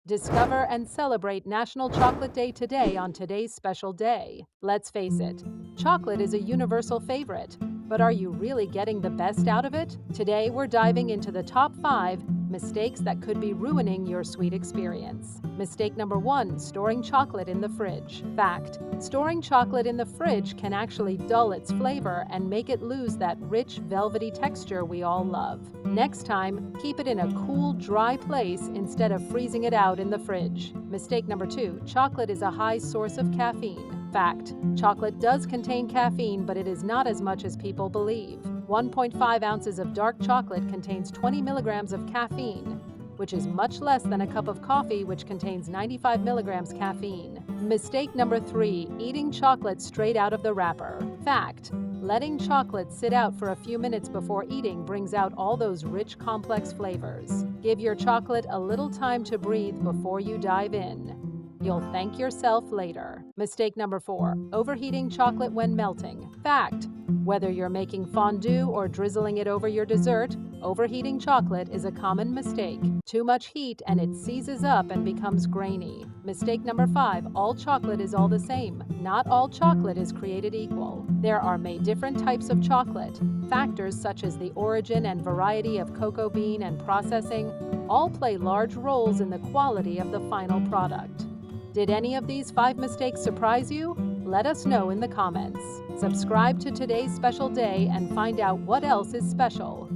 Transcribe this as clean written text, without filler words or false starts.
Discover and celebrate National Chocolate Day today on today's special day. Let's face it, chocolate is a universal favorite, but are you really getting the best out of it? Today, we're diving into the top 5 mistakes that could be ruining your sweet experience. Mistake number 1, storing chocolate in the fridge. Fact: storing chocolate in the fridge can actually dull its flavor and make it lose that rich, velvety texture we all love. Next time, keep it in a cool, dry place instead of freezing it out in the fridge. Mistake number 2, chocolate is a high source of caffeine. Fact: chocolate does contain caffeine, but it is not as much as people believe. 1.5 ounces of dark chocolate contains 20 milligrams of caffeine, which is much less than a cup of coffee, which contains 95 milligrams caffeine. Mistake number 3, eating chocolate straight out of the wrapper. Fact: letting chocolate sit out for a few minutes before eating brings out all those rich, complex flavors. Give your chocolate a little time to breathe before you dive in. You'll thank yourself later. Mistake number 4, overheating chocolate when melting. Fact: whether you're making fondue or drizzling it over your dessert, overheating chocolate is a common mistake. Too much heat and it seizes up and becomes grainy. Mistake number 5, all chocolate is all the same. Not all chocolate is created equal. There are made different types of chocolate. Factors such as the origin and variety of cocoa bean and processing all play large roles in the quality of the final product. Did any of these 5 mistakes surprise you? Let us know in the comments. Subscribe to today's special day and find out what else is special.